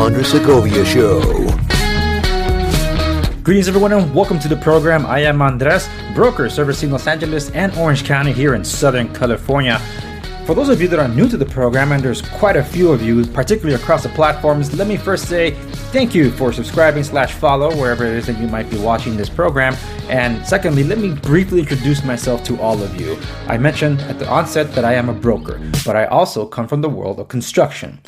Alejandro Segovia Show. Greetings everyone and welcome to the program. I am Andres, broker servicing Los Angeles and Orange County here in Southern California. For those of you that are new to the program, and there's quite a few of you, particularly across the platforms, let me first say thank you for subscribing/follow wherever it is that you might be watching this program. And secondly, let me briefly introduce myself to all of you. I mentioned at the onset that I am a broker, but I also come from the world of construction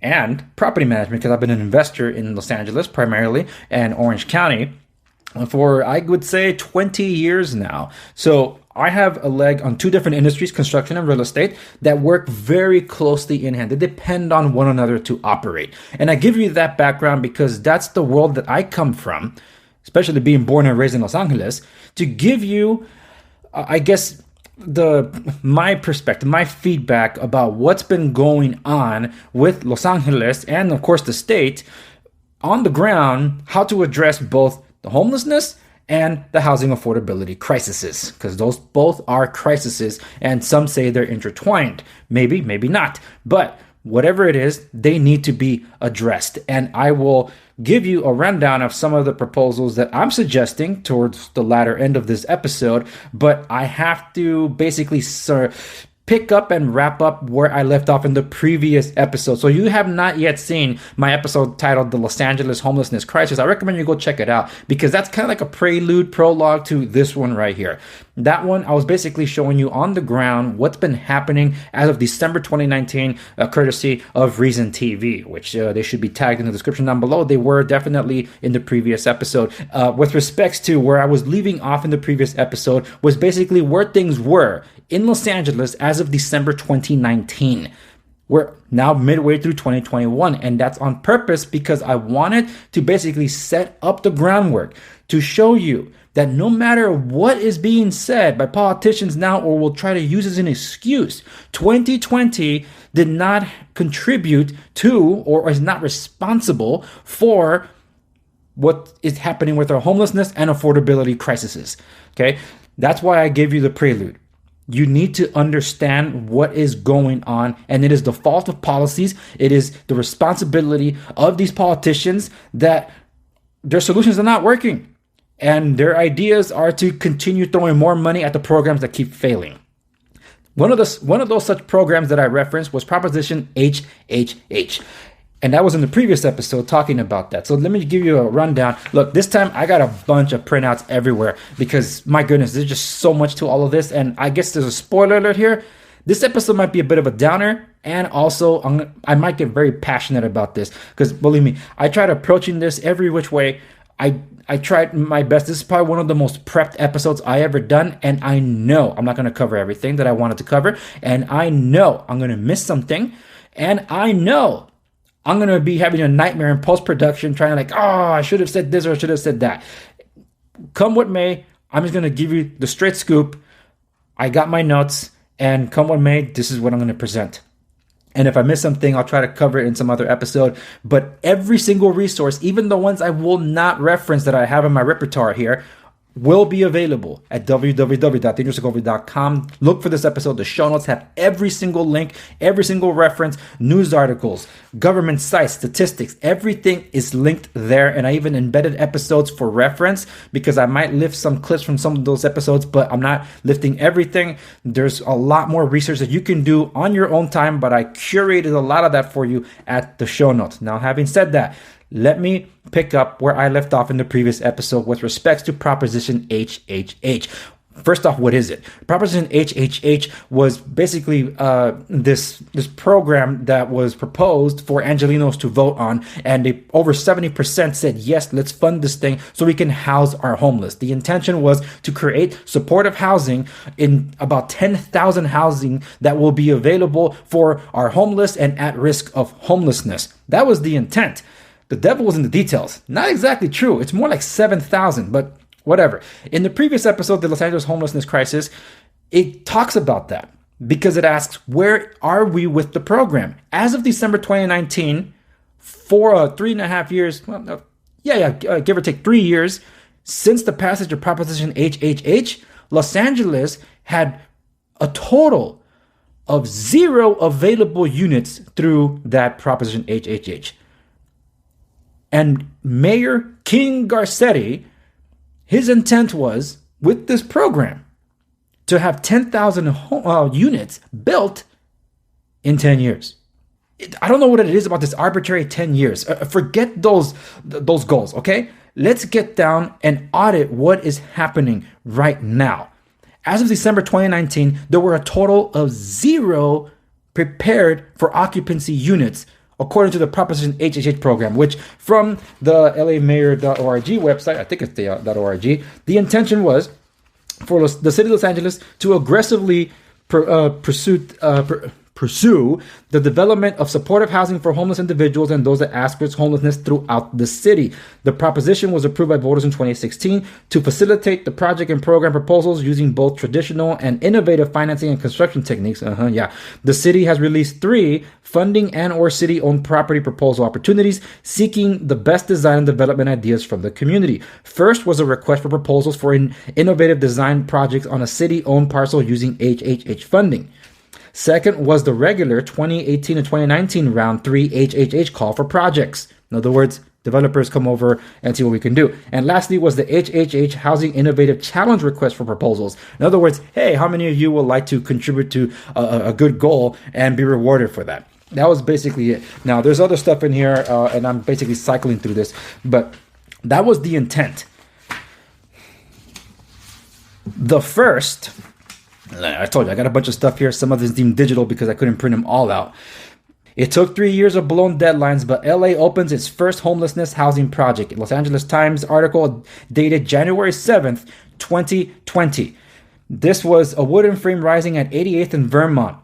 and property management because I've been an investor in Los Angeles primarily and Orange County for, I would say, 20 years now. So I have a leg on two different industries, construction and real estate, that work very closely in hand. They depend on one another to operate. And I give you that background because that's the world that I come from, especially being born and raised in Los Angeles, to give you, I guess, my perspective, my feedback about what's been going on with Los Angeles and, of course, the state on the ground, how to address both the homelessness and the housing affordability crises, because those both are crises, and some say they're intertwined. Maybe, maybe not. But whatever it is, they need to be addressed. And I will give you a rundown of some of the proposals that I'm suggesting towards the latter end of this episode. But I have to basically pick up and wrap up where I left off in the previous episode. So you have not yet seen my episode titled The Los Angeles Homelessness Crisis. I recommend you go check it out because that's kind of like a prologue to this one right here. That one, I was basically showing you on the ground what's been happening as of December 2019, courtesy of Reason TV, which they should be tagged in the description down below. They were definitely in the previous episode. With respects to where I was leaving off in the previous episode was basically where things were in Los Angeles as of December 2019. We're now midway through 2021, and that's on purpose because I wanted to basically set up the groundwork to show you that no matter what is being said by politicians now or will try to use as an excuse, 2020 did not contribute to or is not responsible for what is happening with our homelessness and affordability crises. Okay, that's why I gave you the prelude. You need to understand what is going on, and it is the fault of policies. It is the responsibility of these politicians that their solutions are not working, and their ideas are to continue throwing more money at the programs that keep failing. One of those such programs that I referenced was Proposition HHH. And that was in the previous episode talking about that. So let me give you a rundown. Look, this time I got a bunch of printouts everywhere because, my goodness, there's just so much to all of this. And I guess there's a spoiler alert here. This episode might be a bit of a downer. And also, I might get very passionate about this because, believe me, I tried approaching this every which way. I tried my best. This is probably one of the most prepped episodes I ever done. And I know I'm not going to cover everything that I wanted to cover. And I know I'm going to miss something. And I know I'm going to be having a nightmare in post-production trying to I should have said this or I should have said that. Come what may, I'm just going to give you the straight scoop. I got my notes, and come what may, this is what I'm going to present. And if I miss something, I'll try to cover it in some other episode. But every single resource, even the ones I will not reference that I have in my repertoire here, will be available at www.dangersegovia.com. Look for this episode. The show notes have every single link, every single reference, news articles, government sites, statistics. Everything is linked there. And I even embedded episodes for reference because I might lift some clips from some of those episodes, but I'm not lifting everything. There's a lot more research that you can do on your own time, but I curated a lot of that for you at the show notes. Now, having said that, let me pick up where I left off in the previous episode with respects to Proposition HHH. First off, what is it? Proposition HHH was basically this program that was proposed for Angelenos to vote on, and over 70% said, yes, let's fund this thing so we can house our homeless. The intention was to create supportive housing in about 10,000 housing that will be available for our homeless and at risk of homelessness. That was the intent. The devil was in the details. Not exactly true. It's more like 7,000, but whatever. In the previous episode, the Los Angeles Homelessness Crisis, it talks about that because it asks, where are we with the program? As of December 2019, for 3.5 years, give or take 3 years, since the passage of Proposition HHH, Los Angeles had a total of 0 available units through that Proposition HHH. And Mayor King Garcetti, his intent was, with this program, to have 10,000 units built in 10 years. I don't know what it is about this arbitrary 10 years. Forget those goals, okay? Let's get down and audit what is happening right now. As of December 2019, there were a total of 0 prepared for occupancy units, according to the Proposition HHH program, which from the lamayor.org website, I think it's the .org, the intention was for the city of Los Angeles to aggressively pursue the development of supportive housing for homeless individuals and those that experience homelessness throughout the city. The proposition was approved by voters in 2016 to facilitate the project and program proposals using both traditional and innovative financing and construction techniques. The city has released 3 funding and or city-owned property proposal opportunities seeking the best design and development ideas from the community. First was a request for proposals for innovative design projects on a city-owned parcel using HHH funding. Second was the regular 2018 and 2019 round 3 HHH call for projects. In other words, developers come over and see what we can do. And lastly was the HHH Housing Innovative Challenge request for proposals. In other words, hey, how many of you would like to contribute to a good goal and be rewarded for that? That was basically it. Now, there's other stuff in here, and I'm basically cycling through this, but that was the intent. The first... I told you, I got a bunch of stuff here. Some of this is deemed digital because I couldn't print them all out. It took 3 years of blown deadlines, but LA opens its first homelessness housing project. Los Angeles Times article dated January 7th, 2020. This was a wooden frame rising at 88th and Vermont.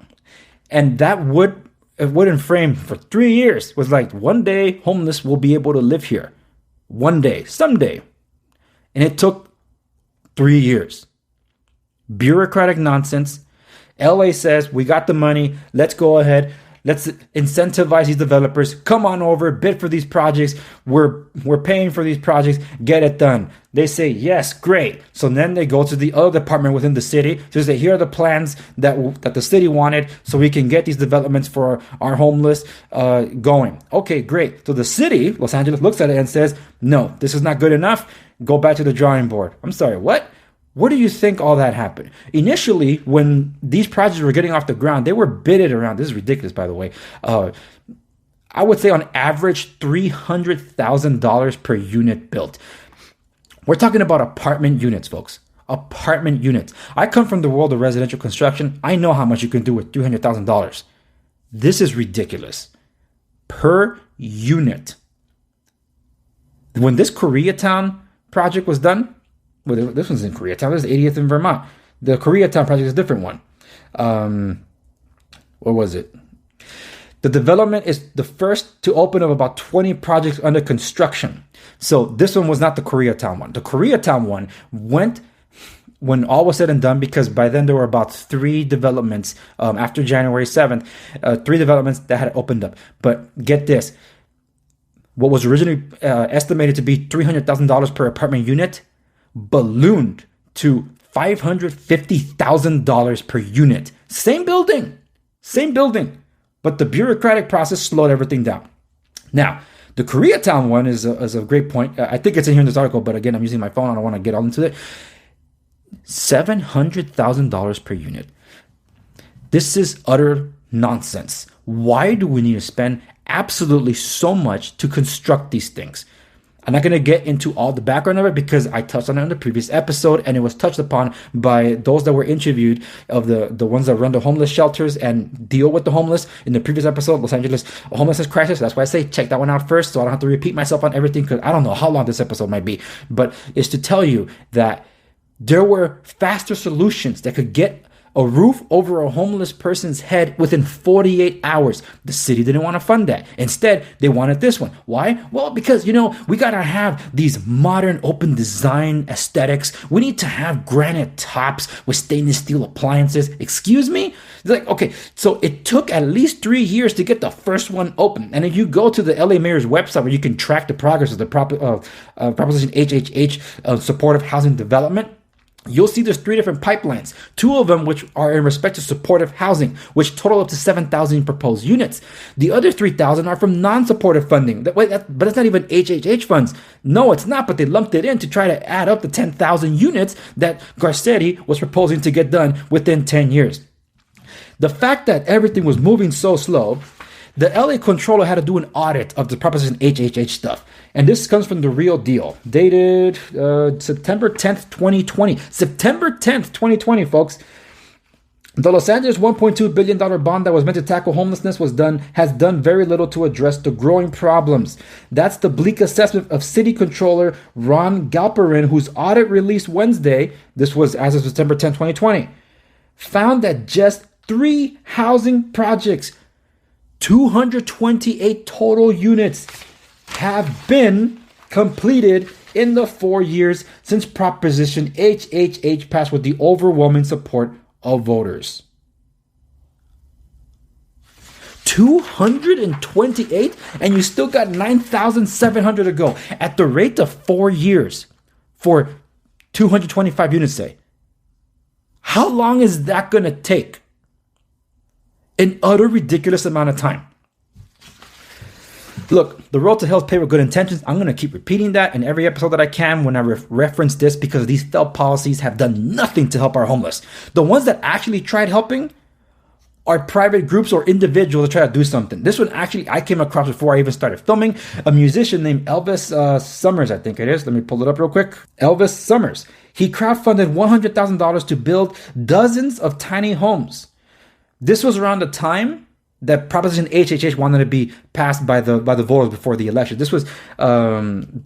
And that wooden frame for 3 years was like, one day homeless will be able to live here. One day, someday. And it took 3 years. Bureaucratic nonsense. LA says, we got the money. Let's go ahead. Let's incentivize these developers. Come on over, bid for these projects. We're paying for these projects. Get it done. They say, yes, great. So then they go to the other department within the city to say, here are the plans that the city wanted so we can get these developments for our homeless going. Okay, great. So the city, Los Angeles, looks at it and says, no, this is not good enough. Go back to the drawing board. I'm sorry, what? Where do you think all that happened? Initially, when these projects were getting off the ground, they were bidded around. This is ridiculous, by the way. I would say on average, $300,000 per unit built. We're talking about apartment units, folks. Apartment units. I come from the world of residential construction. I know how much you can do with $300,000. This is ridiculous. Per unit. When this Koreatown project was done, well, this one's in Koreatown. This is 80th in Vermont. The Koreatown project is a different one. What was it? The development is the first to open of about 20 projects under construction. So this one was not the Koreatown one. The Koreatown one went when all was said and done, because by then there were about 3 developments after January 7th, 3 developments that had opened up. But get this. What was originally estimated to be $300,000 per apartment unit ballooned to $550,000 per unit. Same building, but the bureaucratic process slowed everything down. Now, the Koreatown one is a great point. I think it's in here in this article, but again, I'm using my phone. I don't want to get all into it. $700,000 per unit. This is utter nonsense. Why do we need to spend absolutely so much to construct these things? I'm not going to get into all the background of it because I touched on it in the previous episode, and it was touched upon by those that were interviewed of the ones that run the homeless shelters and deal with the homeless in the previous episode, Los Angeles Homelessness Crisis. That's why I say check that one out first so I don't have to repeat myself on everything, because I don't know how long this episode might be. But it's to tell you that there were faster solutions that could get a roof over a homeless person's head within 48 hours. The city didn't want to fund that. Instead, they wanted this one. Why? Well, because, we got to have these modern open design aesthetics. We need to have granite tops with stainless steel appliances. Excuse me? It's like, okay, so it took at least 3 years to get the first one open. And if you go to the LA Mayor's website where you can track the progress of the Proposition HHH supportive housing development, you'll see there's 3 different pipelines. 2 of them which are in respect to supportive housing, which total up to 7,000 proposed units. The other 3,000 are from non-supportive funding. But it's not even HHH funds. No, it's not, but they lumped it in to try to add up the 10,000 units that Garcetti was proposing to get done within 10 years. The fact that everything was moving so slow, the LA Controller had to do an audit of the Proposition HHH stuff. And this comes from The Real Deal, dated September 10th, 2020. September 10th, 2020, folks. The Los Angeles $1.2 billion bond that was meant to tackle homelessness has done very little to address the growing problems. That's the bleak assessment of City Controller Ron Galperin, whose audit released Wednesday, this was as of September 10th, 2020, found that just 3 housing projects, 228 total units, have been completed in the 4 years since Proposition HHH passed with the overwhelming support of voters. 228, and you still got 9,700 to go at the rate of 4 years for 225 units, say. How long is that going to take? An utter ridiculous amount of time. Look, the road to hell is paved with good intentions. I'm going to keep repeating that in every episode that I can when I reference this, because these failed policies have done nothing to help our homeless. The ones that actually tried helping are private groups or individuals that try to do something. This one actually I came across before I even started filming. A musician named Elvis Summers, I think it is. Let me pull it up real quick. Elvis Summers. He crowdfunded $100,000 to build dozens of tiny homes. This was around the time that Proposition HHH wanted to be passed by the voters before the election. This was around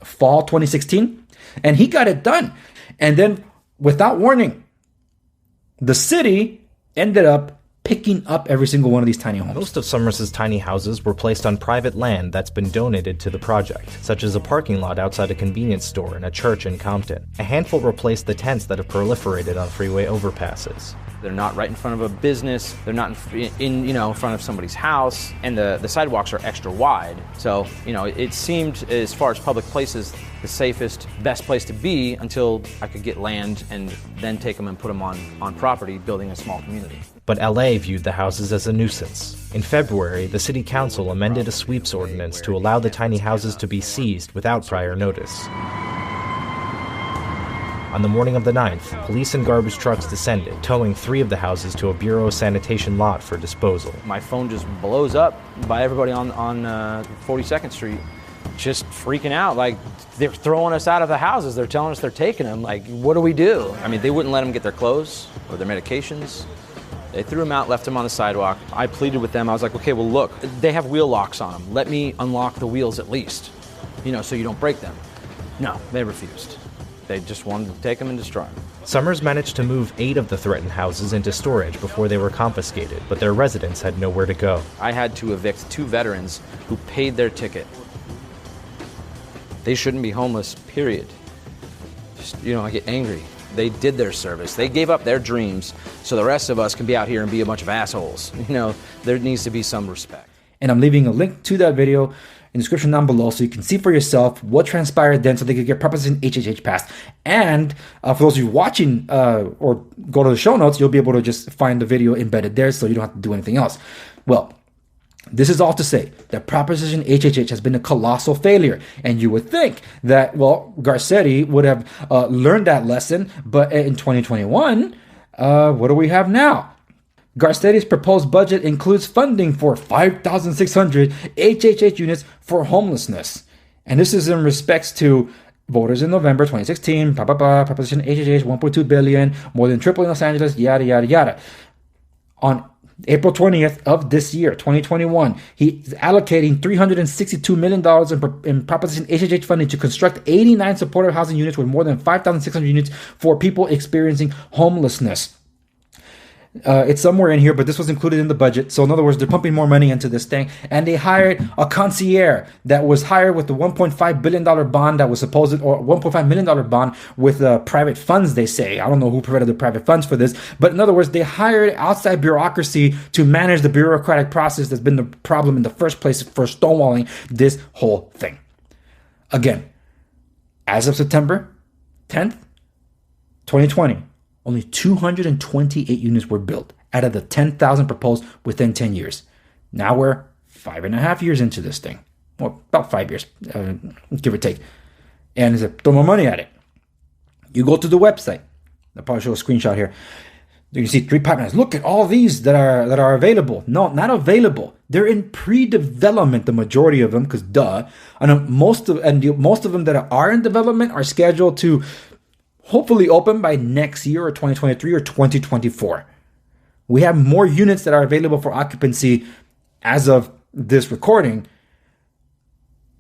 fall 2016, and he got it done. And then, without warning, the city ended up picking up every single one of these tiny homes. Most of Summers' tiny houses were placed on private land that's been donated to the project, such as a parking lot outside a convenience store and a church in Compton. A handful replaced the tents that have proliferated on freeway overpasses. They're not right in front of a business. They're not in front of somebody's house, and the sidewalks are extra wide. So, it seemed, as far as public places, the safest, best place to be until I could get land and then take them and put them on property, building a small community. But LA viewed the houses as a nuisance. In February, the city council amended a sweeps ordinance to allow the tiny houses to be seized without prior notice. On the morning of the 9th, police and garbage trucks descended, towing 3 of the houses to a Bureau of Sanitation lot for disposal. My phone just blows up by everybody on 42nd Street, just freaking out. Like, they're throwing us out of the houses. They're telling us they're taking them. Like, what do we do? I mean, they wouldn't let them get their clothes or their medications. They threw them out, left them on the sidewalk. I pleaded with them. I was like, okay, well, look, they have wheel locks on them. Let me unlock the wheels at least, so you don't break them. No, they refused. They just wanted to take them and destroy them. Summers managed to move 8 of the threatened houses into storage before they were confiscated, but their residents had nowhere to go. I had to evict 2 veterans who paid their ticket. They shouldn't be homeless, period. Just, I get angry. They did their service. They gave up their dreams so the rest of us can be out here and be a bunch of assholes. There needs to be some respect. And I'm leaving a link to that video in the description down below so you can see for yourself what transpired then so they could get Proposition HHH passed. And for those of you watching or go to the show notes, you'll be able to just find the video embedded there so you don't have to do anything else. Well, this is all to say that Proposition HHH has been a colossal failure. And you would think that, Garcetti would have learned that lesson. But in 2021, what do we have now? Garcetti's proposed budget includes funding for 5,600 HHH units for homelessness. And this is in respects to voters in November 2016, Proposition HHH, 1.2 billion, more than triple in Los Angeles, yada, yada, yada. On April 20th of this year, 2021, he's allocating $362 million in Proposition HHH funding to construct 89 supportive housing units with more than 5,600 units for people experiencing homelessness. It's somewhere in here, but this was included in the budget. So in other words, they're pumping more money into this thing. And they hired a concierge that was hired with the $1.5 billion bond that was supposed, or $1.5 million bond with private funds, they say. I don't know who provided the private funds for this. But in other words, they hired outside bureaucracy to manage the bureaucratic process that's been the problem in the first place for stonewalling this whole thing. Again, as of September 10th, 2020, only 228 units were built out of the 10,000 proposed within 10 years. Now we're 5.5 years into this thing. Well, about 5 years, give or take. And there's throw more money at it. You go to the website. I'll probably show a screenshot here. You can see 3 pipelines. Look at all these that are available. No, not available. They're in pre-development, the majority of them, because duh. And most of them that are in development are scheduled to hopefully open by next year or 2023 or 2024. We have more units that are available for occupancy as of this recording.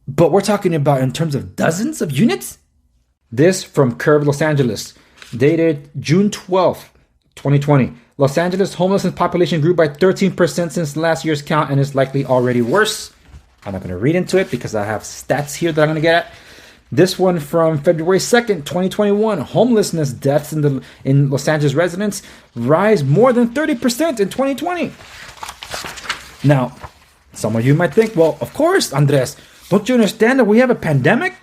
But we're talking about in terms of dozens of units. This from Curve Los Angeles, dated June 12th, 2020. Los Angeles homelessness population grew by 13% since last year's count and is likely already worse. I'm not going to read into it because I have stats here that I'm going to get at. This one from February 2nd, 2021. Homelessness deaths in Los Angeles residents rise more than 30% in 2020. Now, some of you might think, well, of course, Andres, don't you understand that we have a pandemic?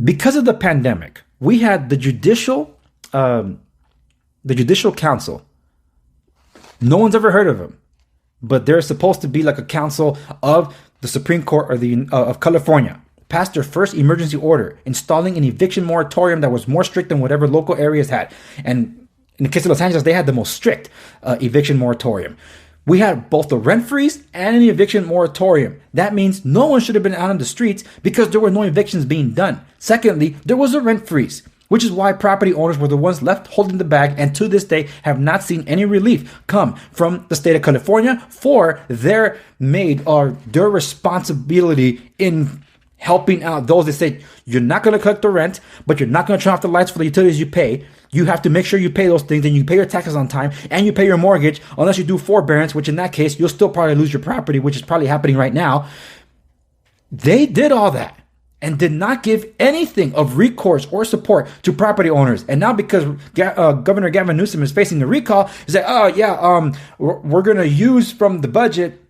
Because of the pandemic, we had the judicial council. No one's ever heard of them, but they're supposed to be like a council of the Supreme Court of California. Passed their first emergency order, installing an eviction moratorium that was more strict than whatever local areas had. And in the case of Los Angeles, they had the most strict eviction moratorium. We had both the rent freeze and an eviction moratorium. That means no one should have been out on the streets because there were no evictions being done. Secondly, there was a rent freeze, which is why property owners were the ones left holding the bag and to this day have not seen any relief come from the state of California for their responsibility in helping out those that say you're not going to collect the rent, but you're not going to turn off the lights for the utilities you pay. You have to make sure you pay those things, and you pay your taxes on time, and you pay your mortgage, unless you do forbearance, which in that case, you'll still probably lose your property, which is probably happening right now. They did all that and did not give anything of recourse or support to property owners. And now because Governor Gavin Newsom is facing a recall, he's like, we're going to use from the budget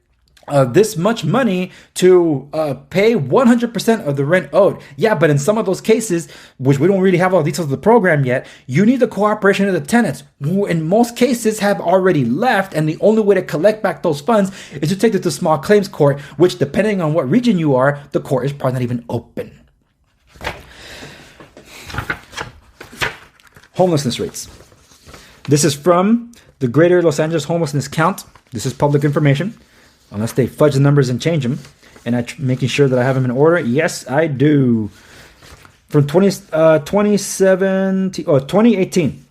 this much money to pay 100% of the rent owed. Yeah, but in some of those cases, which we don't really have all the details of the program yet, you need the cooperation of the tenants, who in most cases have already left, and the only way to collect back those funds is to take it to small claims court, which depending on what region you are, the court is probably not even open. Homelessness rates. This is from the Greater Los Angeles Homelessness Count. This is public information. Unless they fudge the numbers and change them. And I'm making sure that I have them in order. Yes, I do. From 2018,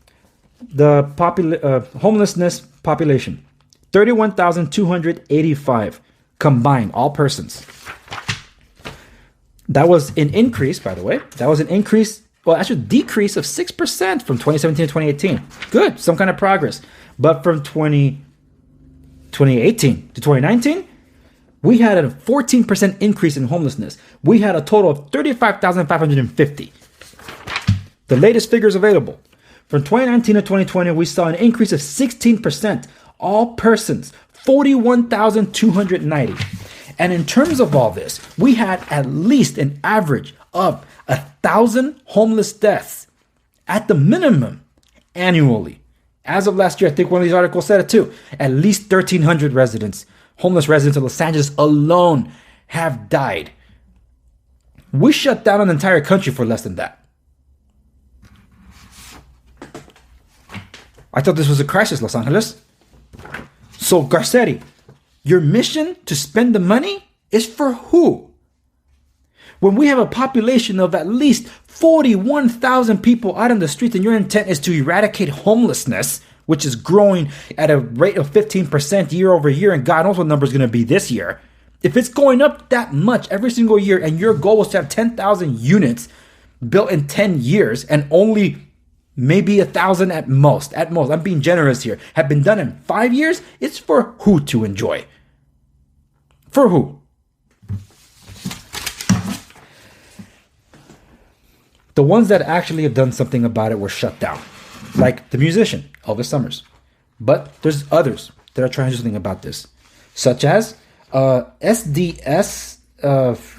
the homelessness population, 31,285 combined, all persons. That was an increase, by the way. That was an increase, well, actually decrease of 6% from 2017 to 2018. Good, some kind of progress. But from 2018 to 2019, we had a 14% increase in homelessness. We had a total of 35,550. The latest figures available. From 2019 to 2020, we saw an increase of 16%. All persons, 41,290. And in terms of all this, we had at least an average of 1,000 homeless deaths at the minimum annually. As of last year, I think one of these articles said it too. At least 1,300 homeless residents of Los Angeles alone have died. We shut down an entire country for less than that. I thought this was a crisis, Los Angeles. So, Garcetti, your mission to spend the money is for who? When we have a population of at least 41,000 people out on the streets and your intent is to eradicate homelessness, which is growing at a rate of 15% year over year, and God knows what number is going to be this year. If it's going up that much every single year and your goal was to have 10,000 units built in 10 years and only maybe 1,000 at most, I'm being generous here, have been done in 5 years, it's for who to enjoy? For who? The ones that actually have done something about it were shut down, like the musician, Elvis Summers. But there's others that are trying to do something about this, such as SDS,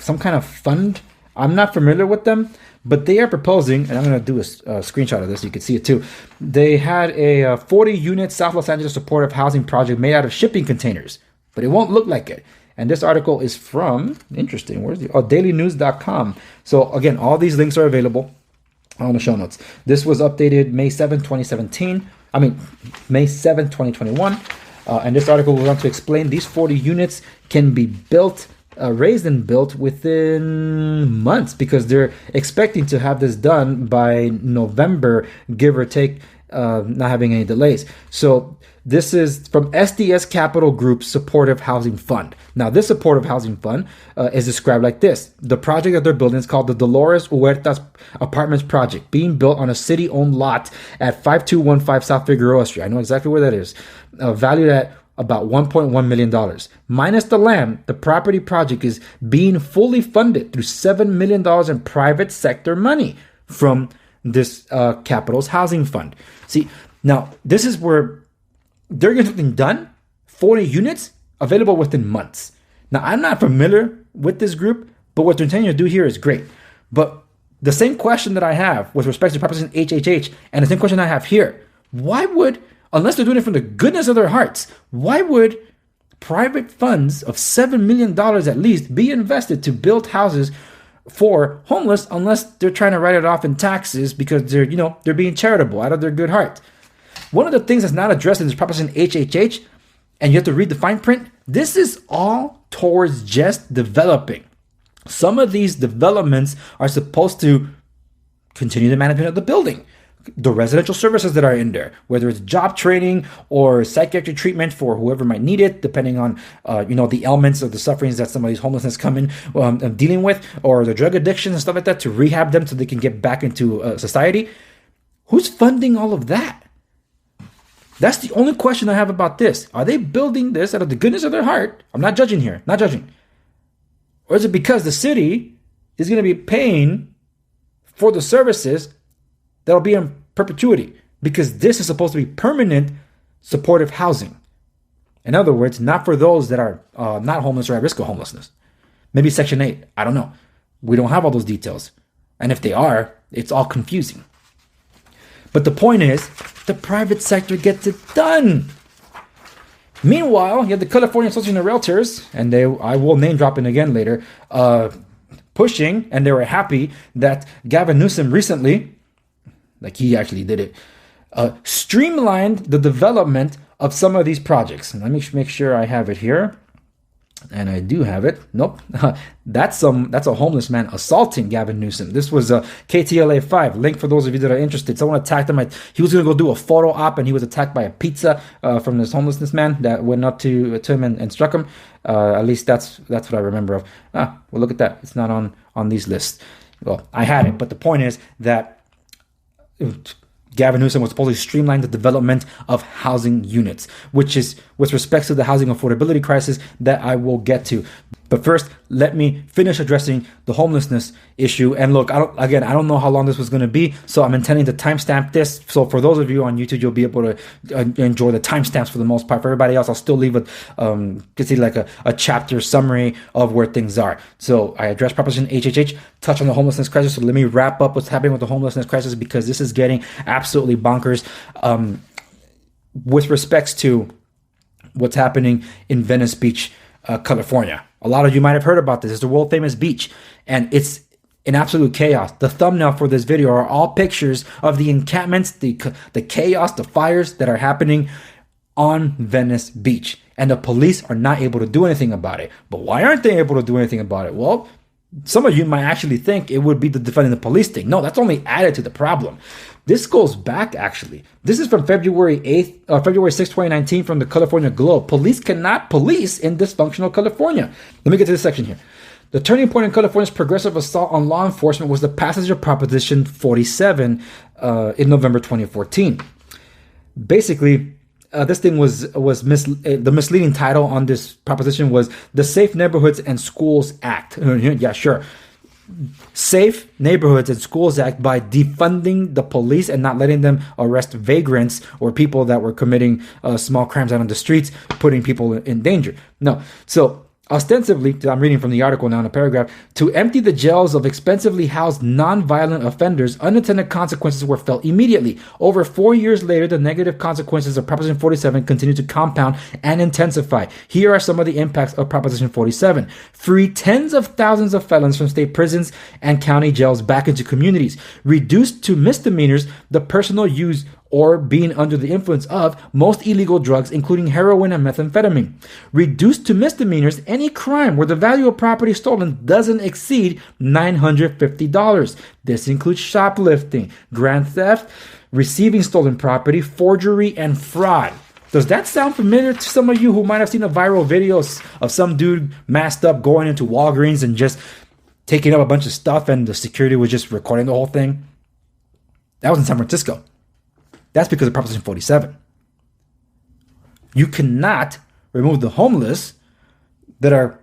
some kind of fund I'm not familiar with them, but they are proposing, and I'm going to do a screenshot of this so you can see it too. They had a 40-unit South Los Angeles supportive housing project made out of shipping containers, but it won't look like it. And this article is from, interesting, where's the, dailynews.com. So again, all these links are available on the show notes. This was updated May 7, 2017. May 7, 2021. And this article goes on to explain these 40 units can be built, raised and built within months, because they're expecting to have this done by November, give or take, not having any delays. So this is from SDS Capital Group's Supportive Housing Fund. Now, this Supportive Housing Fund is described like this. The project that they're building is called the Dolores Huertas Apartments Project, being built on a city-owned lot at 5215 South Figueroa Street. I know exactly where that is. Valued at about $1.1 million. Minus the land, the property project is being fully funded through $7 million in private sector money from this Capital's Housing Fund. See, now, this is where they're getting something done, 40 units, available within months. Now, I'm not familiar with this group, but what they're intending to do here is great. But the same question that I have with respect to Proposition HHH, and the same question I have here, why would, unless they're doing it from the goodness of their hearts, why would private funds of $7 million at least be invested to build houses for homeless, unless they're trying to write it off in taxes because they're being charitable out of their good heart? One of the things that's not addressed in this Proposition HHH, and you have to read the fine print, this is all towards just developing. Some of these developments are supposed to continue the management of the building. The residential services that are in there, whether it's job training or psychiatric treatment for whoever might need it, depending on the ailments or the sufferings that some of these homelessness come in dealing with, or the drug addiction and stuff like that, to rehab them so they can get back into society. Who's funding all of that? That's the only question I have about this. Are they building this out of the goodness of their heart? I'm not judging here, not judging. Or is it because the city is going to be paying for the services that'll be in perpetuity? Because this is supposed to be permanent supportive housing. In other words, not for those that are not homeless or at risk of homelessness. Maybe Section 8. I don't know. We don't have all those details. And if they are, it's all confusing. But the point is, the private sector gets it done. Meanwhile, you have the California Association of Realtors, and I will name drop in again later, pushing, and they were happy that Gavin Newsom recently, like he actually did it, streamlined the development of some of these projects. And let me make sure I have it here. And I do have it. Nope. That's a homeless man assaulting Gavin Newsom. This was a KTLA 5. Link for those of you that are interested. Someone attacked him. He was going to go do a photo op, and he was attacked by a pizza from this homelessness man that went up to him and struck him. At least that's what I remember of. Well, look at that. It's not on these lists. Well, I had it. But the point is that Gavin Newsom was supposed to streamline the development of housing units, which is with respect to the housing affordability crisis that I will get to. But first, let me finish addressing the homelessness issue. And look, I don't know how long this was going to be, so I'm intending to timestamp this. So for those of you on YouTube, you'll be able to enjoy the timestamps for the most part. For everybody else, I'll still leave a chapter summary of where things are. So I addressed Proposition HHH, touch on the homelessness crisis. So let me wrap up what's happening with the homelessness crisis, because this is getting absolutely bonkers with respects to what's happening in Venice Beach, California. A lot of you might have heard about this. It's the world famous beach, and it's in absolute chaos. The thumbnail for this video are all pictures of the encampments, the chaos, the fires that are happening on Venice Beach, and the police are not able to do anything about it. But why aren't they able to do anything about it? Well, some of you might actually think it would be the defending the police thing. No, that's only added to the problem. This goes back, actually. This is from February 6, 2019, from the California Globe. Police cannot police in dysfunctional California. Let me get to this section here. The turning point in California's progressive assault on law enforcement was the passage of Proposition 47 in November 2014. Basically, this thing was the misleading title on this proposition was the Safe Neighborhoods and Schools Act. Yeah, sure. Safe Neighborhoods and Schools Act by defunding the police and not letting them arrest vagrants or people that were committing small crimes out on the streets, putting people in danger. No. So Ostensibly, I'm reading from the article now in a paragraph, to empty the jails of expensively housed non-violent offenders, unintended consequences were felt immediately. Over 4 years later, the negative consequences of Proposition 47 continue to compound and intensify. Here are some of the impacts of Proposition 47. Free tens of thousands of felons from state prisons and county jails back into communities. Reduced to misdemeanors the personal use or being under the influence of most illegal drugs, including heroin and methamphetamine. Reduced to misdemeanors any crime where the value of property stolen doesn't exceed $950. This includes shoplifting, grand theft, receiving stolen property, forgery, and fraud. Does that sound familiar to some of you who might have seen a viral video of some dude masked up going into Walgreens and just taking up a bunch of stuff and the security was just recording the whole thing? That was in San Francisco. That's because of Proposition 47. You cannot remove the homeless that are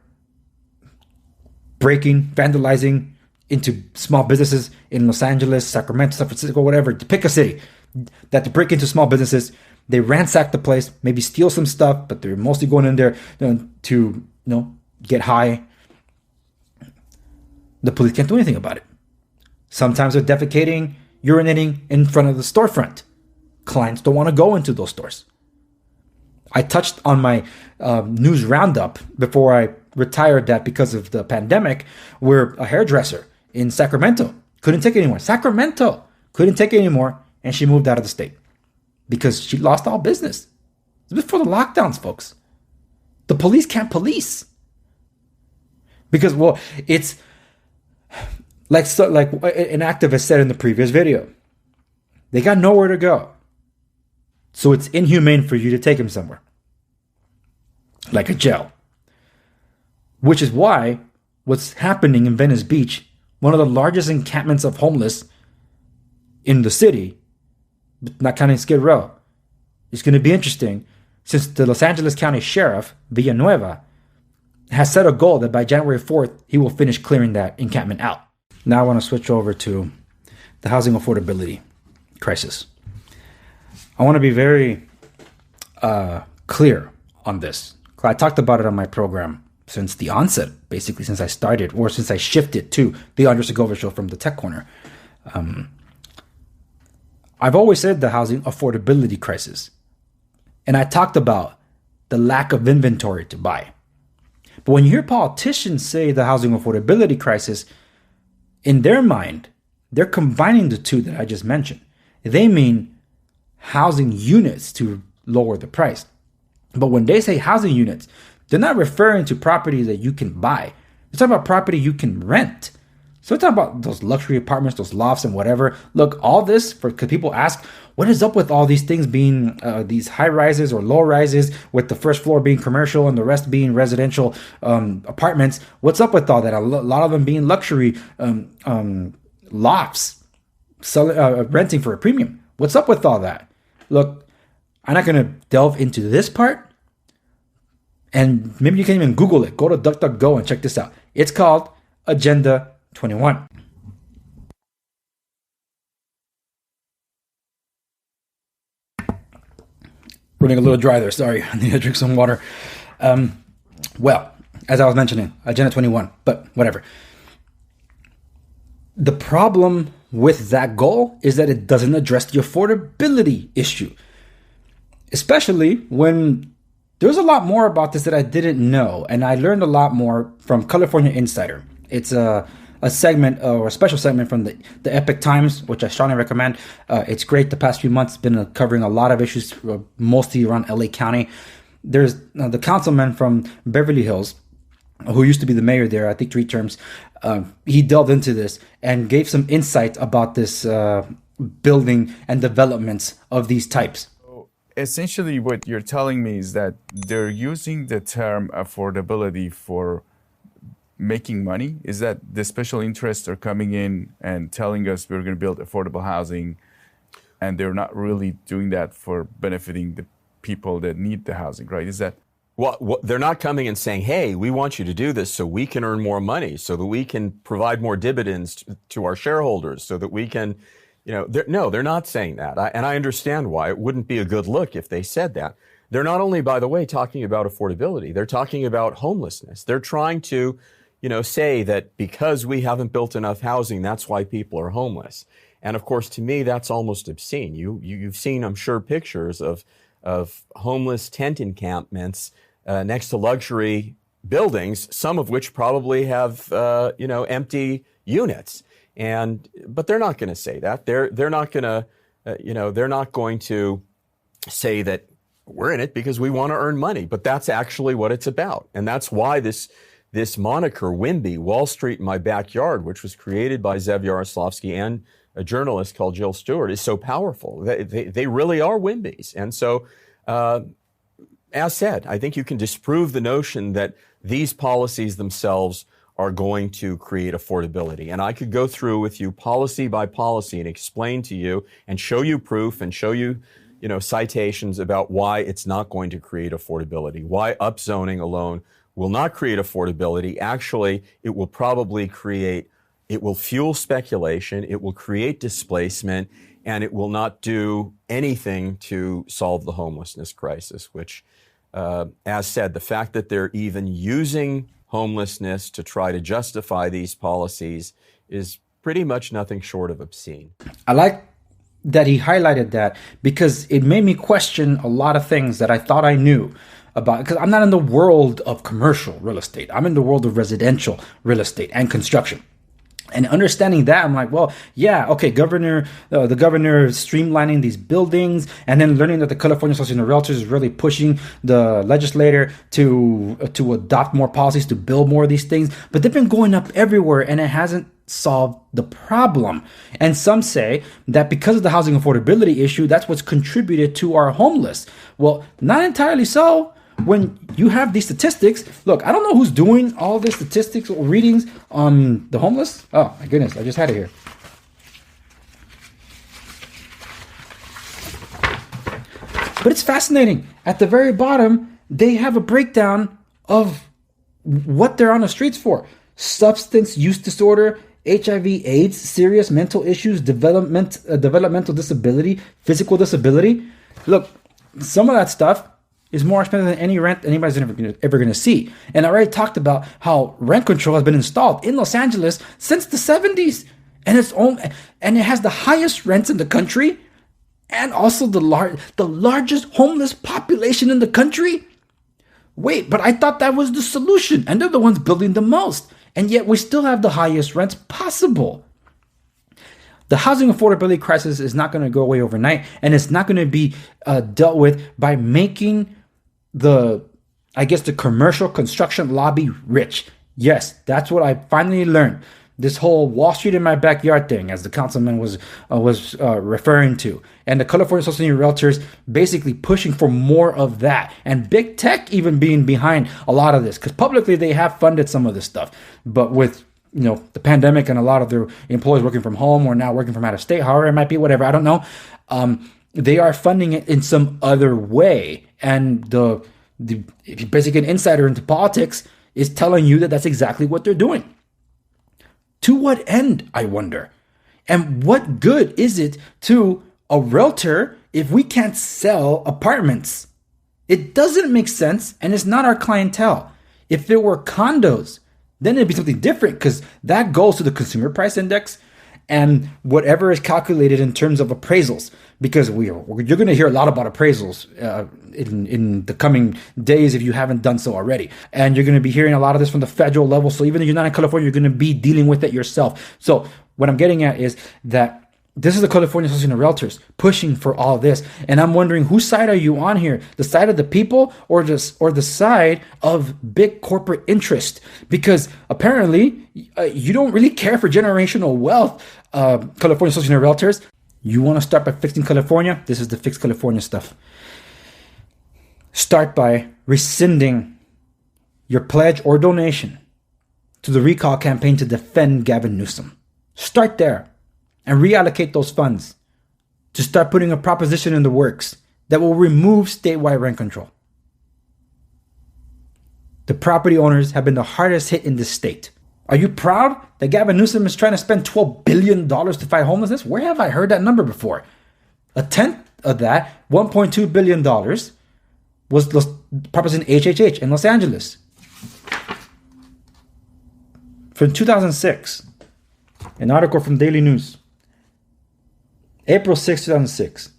breaking, vandalizing into small businesses in Los Angeles, Sacramento, San Francisco, whatever. To pick a city that to break into small businesses, they ransack the place, maybe steal some stuff, but they're mostly going in there to get high. The police can't do anything about it. Sometimes they're defecating, urinating in front of the storefront. Clients don't want to go into those stores. I touched on my news roundup before I retired that because of the pandemic, where a hairdresser in Sacramento couldn't take it anymore. Sacramento couldn't take it anymore, and she moved out of the state because she lost all business. It was before the lockdowns, folks. The police can't police because, well, it's like an activist said in the previous video. They got nowhere to go. So it's inhumane for you to take them somewhere, like a jail. Which is why what's happening in Venice Beach, one of the largest encampments of homeless in the city, not counting Skid Row, is going to be interesting since the Los Angeles County Sheriff, Villanueva, has set a goal that by January 4th, he will finish clearing that encampment out. Now I want to switch over to the housing affordability crisis. I want to be very clear on this. I talked about it on my program since the onset, basically since I started, or since I shifted to the Andre Segovia Show from the Tech Corner. I've always said the housing affordability crisis. And I talked about the lack of inventory to buy. But when you hear politicians say the housing affordability crisis, in their mind, they're combining the two that I just mentioned. They mean housing units to lower the price. But when they say housing units, they're not referring to property that you can buy. They're talking about property you can rent. So we're talking about those luxury apartments, those lofts and whatever. Look, all this, because people ask, what is up with all these things being these high rises or low rises, with the first floor being commercial and the rest being residential apartments? What's up with all that? A lot of them being luxury lofts, renting for a premium. What's up with all that? Look, I'm not going to delve into this part. And maybe you can even Google it. Go to DuckDuckGo and check this out. It's called Agenda 21. Running a little dry there. Sorry. I need to drink some water. Well, as I was mentioning, Agenda 21, but whatever. The problem with that goal is that it doesn't address the affordability issue, especially when there's a lot more about this that I didn't know, and I learned a lot more from California Insider. It's a segment or a special segment from the Epic Times, which I strongly recommend. It's great. The past few months been covering a lot of issues, mostly around LA County. There's the councilman from Beverly Hills, who used to be the mayor there, I think 3 terms. He delved into this and gave some insight about this building and developments of these types. Essentially, what you're telling me is that they're using the term affordability for making money. Is that the special interests are coming in and telling us we're going to build affordable housing, and they're not really doing that for benefiting the people that need the housing, right? Is that? Well, they're not coming and saying, hey, we want you to do this so we can earn more money, so that we can provide more dividends to our shareholders, so that we can, they're not saying that. And I understand why. It wouldn't be a good look if they said that. They're not only, by the way, talking about affordability, they're talking about homelessness. They're trying to, say that because we haven't built enough housing, that's why people are homeless. And of course, to me, that's almost obscene. You've seen, I'm sure, pictures of homeless tent encampments next to luxury buildings, some of which probably have, empty units. But they're not going to say that. They're not going to, they're not going to say that we're in it because we want to earn money. But that's actually what it's about. And that's why this moniker, WIMBY, Wall Street in My Backyard, which was created by Zev Yaroslavsky and a journalist called Jill Stewart, is so powerful. They really are WIMBYs. And so, as said, I think you can disprove the notion that these policies themselves are going to create affordability. And I could go through with you policy by policy and explain to you and show you proof and show you, citations about why it's not going to create affordability, why upzoning alone will not create affordability. Actually, it will probably it will fuel speculation, it will create displacement, and it will not do anything to solve the homelessness crisis, which, as said, the fact that they're even using homelessness to try to justify these policies is pretty much nothing short of obscene. I like that he highlighted that because it made me question a lot of things that I thought I knew about, because I'm not in the world of commercial real estate. I'm in the world of residential real estate and construction. And understanding that, I'm like, well, yeah, okay, the governor is streamlining these buildings, and then learning that the California Association of Realtors is really pushing the legislator to adopt more policies to build more of these things. But they've been going up everywhere, and it hasn't solved the problem. And some say that because of the housing affordability issue, that's what's contributed to our homeless. Well, not entirely so. When you have these statistics, look, I don't know who's doing all the statistics or readings on the homeless. Oh my goodness, I just had it here. But it's fascinating. At the very bottom, they have a breakdown of what they're on the streets for. Substance use disorder, HIV/AIDS, serious mental issues, developmental disability, physical disability. Look, some of that stuff is more expensive than any rent anybody's ever going to see. And I already talked about how rent control has been installed in Los Angeles since the 70s. And it has the highest rents in the country and also the largest homeless population in the country. Wait, but I thought that was the solution. And they're the ones building the most. And yet we still have the highest rents possible. The housing affordability crisis is not going to go away overnight, and it's not going to be dealt with by making the commercial construction lobby rich. Yes, that's what I finally learned. This whole Wall Street in my backyard thing, as the councilman was referring to, and the California Association of Realtors basically pushing for more of that, and big tech even being behind a lot of this, because publicly they have funded some of this stuff, but with the pandemic and a lot of their employees working from home or now working from out of state, however it might be, whatever, I don't know. They are funding it in some other way. And if you're basically an insider into politics, is telling you that that's exactly what they're doing. To what end, I wonder? And what good is it to a realtor if we can't sell apartments? It doesn't make sense, and it's not our clientele. If there were condos, then it'd be something different, because that goes to the consumer price index and whatever is calculated in terms of appraisals. Because you're going to hear a lot about appraisals in the coming days if you haven't done so already. And you're going to be hearing a lot of this from the federal level. So even if you're not in California, you're going to be dealing with it yourself. So what I'm getting at is that this is the California Association of Realtors pushing for all this. And I'm wondering, whose side are you on here? The side of the people or the side of big corporate interest? Because apparently you don't really care for generational wealth, California Association of Realtors. You want to start by fixing California? This is the Fix California stuff. Start by rescinding your pledge or donation to the recall campaign to defend Gavin Newsom. Start there and reallocate those funds to start putting a proposition in the works that will remove statewide rent control. The property owners have been the hardest hit in this state. Are you proud that Gavin Newsom is trying to spend $12 billion to fight homelessness? Where have I heard that number before? A tenth of that, $1.2 billion, was properties in HHH in Los Angeles. From 2006, an article from Daily News, April 6, 2006,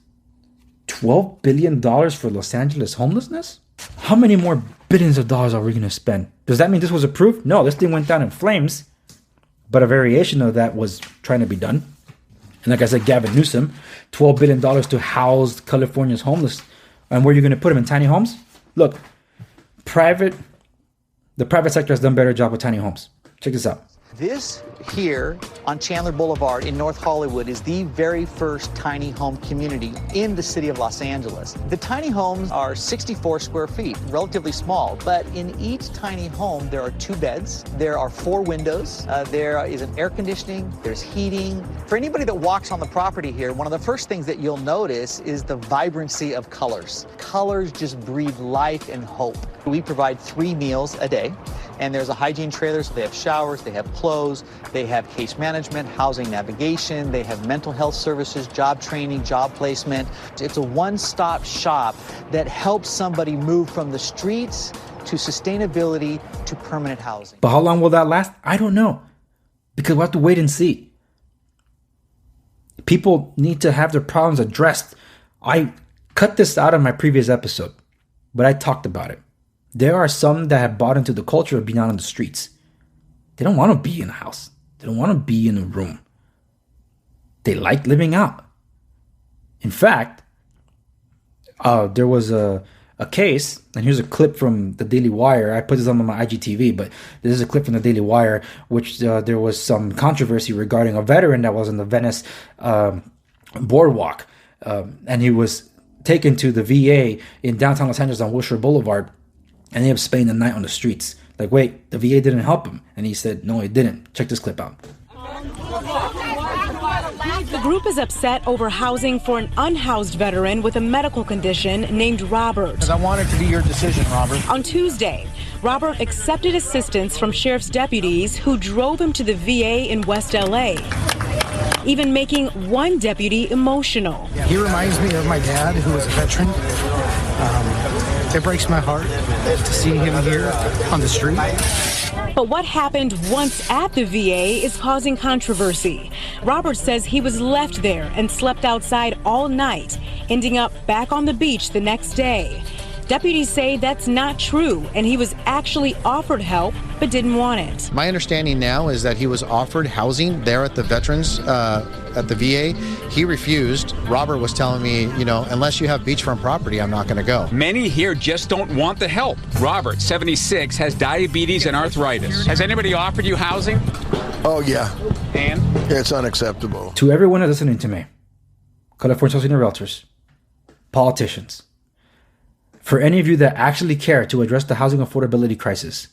$12 billion for Los Angeles homelessness? How many more billions of dollars are we going to spend? Does that mean this was approved? No, this thing went down in flames, but a variation of that was trying to be done. And like I said, Gavin Newsom, $12 billion to house California's homeless. And where are you going to put them, in tiny homes? Look, the private sector has done a better job with tiny homes. Check this out. This here on Chandler Boulevard in North Hollywood is the very first tiny home community in the city of Los Angeles. The tiny homes are 64 square feet, relatively small, but in each tiny home there are 2 beds, there are 4 windows, there is an air conditioning, there's heating. For anybody that walks on the property here, one of the first things that you'll notice is the vibrancy of colors. Colors just breathe life and hope. We provide 3 meals a day, and there's a hygiene trailer, so they have showers, they have clothes, they have case management, housing navigation, they have mental health services, job training, job placement. It's a one-stop shop that helps somebody move from the streets to sustainability to permanent housing. But how long will that last? I don't know, because we'll have to wait and see. People need to have their problems addressed. I cut this out of my previous episode, but I talked about it. There are some that have bought into the culture of being out on the streets. They don't want to be in a house. They don't want to be in a room. They like living out. In fact, there was a case, and here's a clip from the Daily Wire. I put this on my IGTV, but this is a clip from the Daily Wire, which there was some controversy regarding a veteran that was in the Venice boardwalk. And he was taken to the VA in downtown Los Angeles on Wilshire Boulevard, and they have spending the night on the streets. Like, wait, the VA didn't help him. And he said, no, it didn't. Check this clip out. The group is upset over housing for an unhoused veteran with a medical condition named Robert. Because I want it to be your decision, Robert. On Tuesday, Robert accepted assistance from sheriff's deputies who drove him to the VA in West LA, even making one deputy emotional. He reminds me of my dad, who was a veteran. It breaks my heart to see him here on the street. But what happened once at the VA is causing controversy. Robert says he was left there and slept outside all night, ending up back on the beach the next day. Deputies say that's not true, and he was actually offered help but didn't want it. My understanding now is that he was offered housing there at the veterans, at the VA. He refused. Robert was telling me, unless you have beachfront property, I'm not going to go. Many here just don't want the help. Robert, 76, has diabetes and arthritis. Has anybody offered you housing? Oh, yeah. And? It's unacceptable. To everyone listening to me, California Senior Realtors, politicians, for any of you that actually care to address the housing affordability crisis,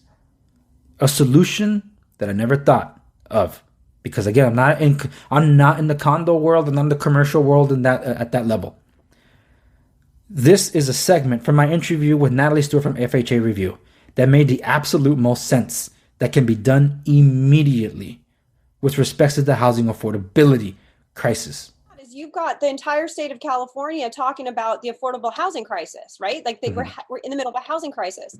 a solution that I never thought of, because again, I'm not in the condo world and I'm in the commercial world and that at that level. This is a segment from my interview with Natalie Stewart from FHA Review that made the absolute most sense that can be done immediately with respect to the housing affordability crisis. You've got the entire state of California talking about the affordable housing crisis, right? Like we're in the middle of a housing crisis.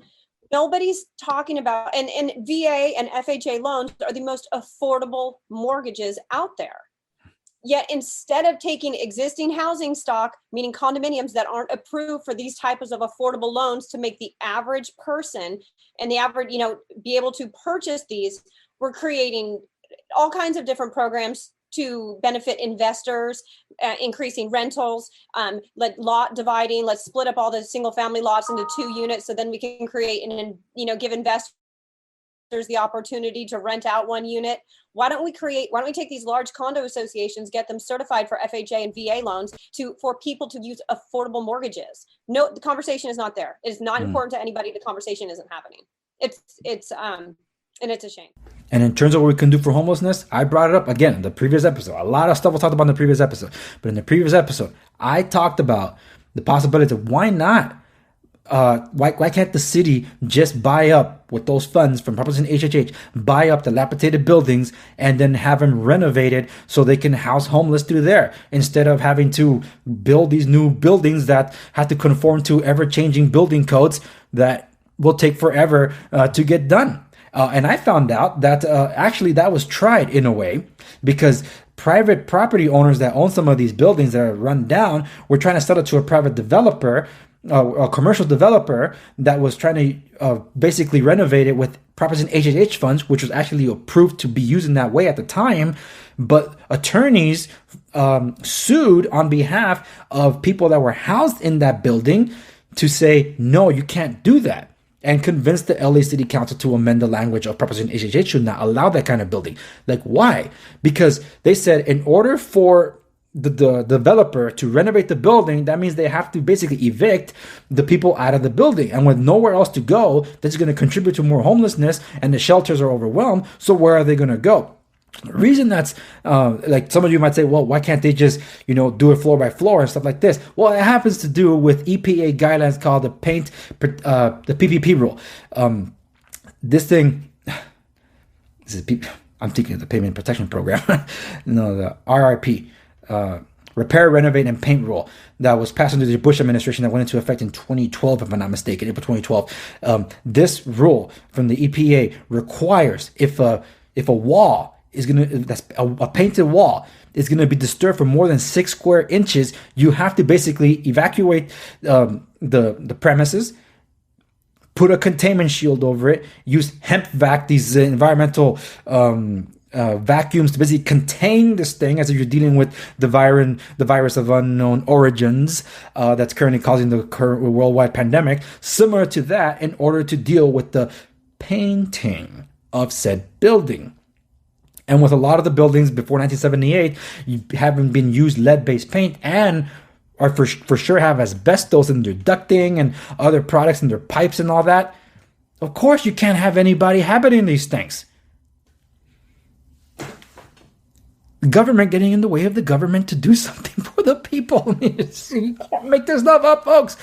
Nobody's talking about, and VA and FHA loans are the most affordable mortgages out there. Yet instead of taking existing housing stock, meaning condominiums that aren't approved for these types of affordable loans to make the average person and the average, be able to purchase these, we're creating all kinds of different programs to benefit investors, increasing rentals, lot dividing. Let's split up all the single family lots into 2 units, so then we can create and give investors the opportunity to rent out 1 unit. Why don't we take these large condo associations, get them certified for FHA and VA loans for people to use affordable mortgages? No, the conversation is not there. It is not important to anybody. The conversation isn't happening. And it's a shame. And in terms of what we can do for homelessness, I brought it up again in the previous episode. A lot of stuff we talked about in the previous episode. But in the previous episode, I talked about the possibility of why not why can't the city just buy up with those funds from Proposition HHH, buy up dilapidated buildings and then have them renovated so they can house homeless through there, instead of having to build these new buildings that have to conform to ever-changing building codes that will take forever to get done. And I found out that actually that was tried in a way, because private property owners that own some of these buildings that are run down were trying to sell it to a private developer, a commercial developer that was trying to basically renovate it with Proposition HHH funds, which was actually approved to be used in that way at the time. But attorneys sued on behalf of people that were housed in that building to say, no, you can't do that, and convinced the LA City Council to amend the language of Proposition HHH should not allow that kind of building. Like, why? Because they said in order for the developer to renovate the building, that means they have to basically evict the people out of the building. And with nowhere else to go, that's going to contribute to more homelessness, and the shelters are overwhelmed. So where are they going to go? The reason that's like, some of you might say, well, why can't they just, do it floor by floor and stuff like this? Well, it happens to do with EPA guidelines called the PPP rule. I'm thinking of the Payment Protection Program. No, the RRP. Repair, Renovate, and Paint rule that was passed under the Bush administration that went into effect in 2012, if I'm not mistaken, April 2012. This rule from the EPA requires if a wall is that's a painted wall is going to be disturbed for more than 6 square inches, you have to basically evacuate the premises, put a containment shield over it, use hemp vac, these environmental vacuums to basically contain this thing, as if you're dealing with the virus of unknown origins that's currently causing the current worldwide pandemic, similar to that, in order to deal with the painting of said building. And with a lot of the buildings before 1978, you haven't been used lead-based paint and are for sure have asbestos in their ducting and other products in their pipes and all that. Of course, you can't have anybody inhabiting these things. The government getting in the way of the government to do something for the people. You can't make this stuff up, folks.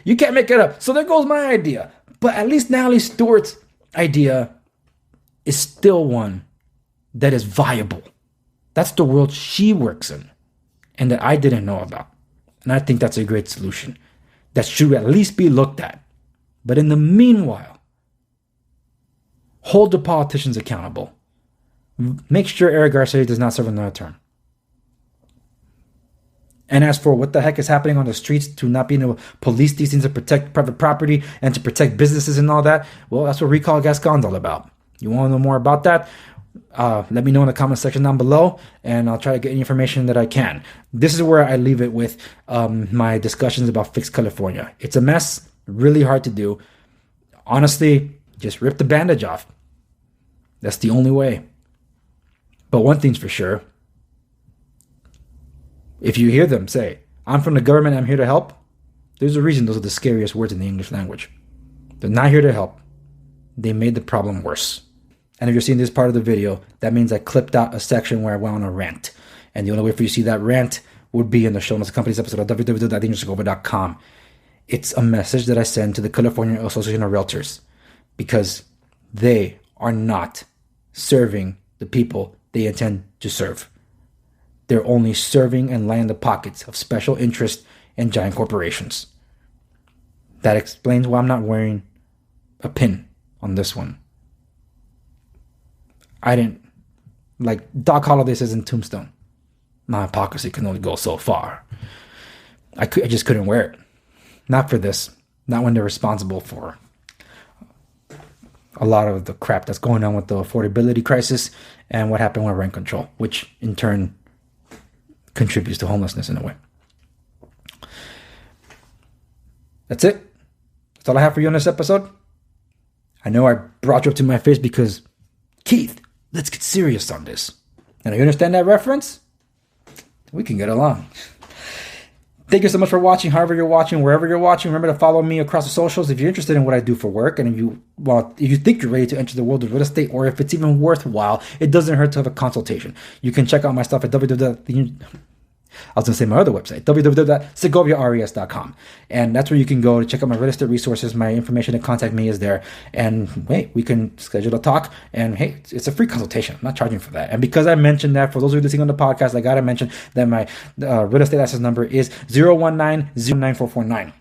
You can't make it up. So there goes my idea. But at least Natalie Stewart's idea is still one that is viable. That's the world she works in and that I didn't know about. And I think that's a great solution that should at least be looked at. But in the meanwhile, hold the politicians accountable. Make sure Eric Garcetti does not serve another term. And as for what the heck is happening on the streets to not being able to police these things to protect private property and to protect businesses and all that, well, that's what Recall Gascon's all about. You want to know more about that? Let me know in the comment section down below, and I'll try to get any information that I can. This is where I leave it with my discussions about Fix California. It's a mess, really hard to do. Honestly, just rip the bandage off. That's the only way. But one thing's for sure. If you hear them say, I'm from the government, I'm here to help, there's a reason those are the scariest words in the English language. They're not here to help. They made the problem worse. And if you're seeing this part of the video, that means I clipped out a section where I went on a rant. And the only way for you to see that rant would be in the show notes of the company's episode at www.dangerouscover.com. It's a message that I send to the California Association of Realtors because they are not serving the people they intend to serve. They're only serving and lining the pockets of special interest and giant corporations. That explains why I'm not wearing a pin on this one. I didn't, like Doc Holliday says in Tombstone, my hypocrisy can only go so far. I just couldn't wear it. Not for this. Not when they're responsible for a lot of the crap that's going on with the affordability crisis and what happened with rent control, which in turn contributes to homelessness in a way. That's it. That's all I have for you on this episode. I know I brought you up to my face because, Keith, let's get serious on this. And you understand that reference? We can get along. Thank you so much for watching, however you're watching, wherever you're watching. Remember to follow me across the socials if you're interested in what I do for work. And if you think you're ready to enter the world of real estate, or if it's even worthwhile, it doesn't hurt to have a consultation. You can check out my stuff at I was going to say my other website, www.segoviares.com. And that's where you can go to check out my real estate resources. My information to contact me is there. And hey, we can schedule a talk. And hey, it's a free consultation. I'm not charging for that. And because I mentioned that, for those of you listening on the podcast, I got to mention that my real estate access number is 019-09449.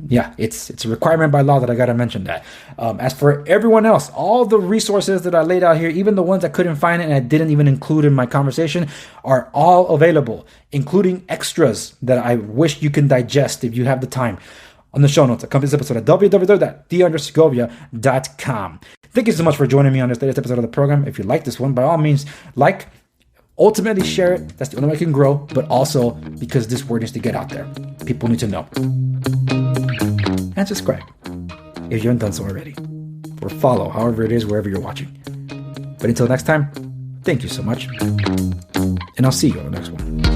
Yeah, it's a requirement by law that I got to mention that. As for everyone else, all the resources that I laid out here, even the ones I couldn't find and I didn't even include in my conversation, are all available, including extras that I wish you can digest if you have the time, on the show notes. Accompany this episode at www.theundersegovia.com. Thank you so much for joining me on this latest episode of the program. If you like this one, by all means, ultimately share it. That's the only way I can grow, but also because this word needs to get out there. People need to know. And subscribe if you haven't done so already. Or follow, however it is, wherever you're watching. But until next time, thank you so much. And I'll see you on the next one.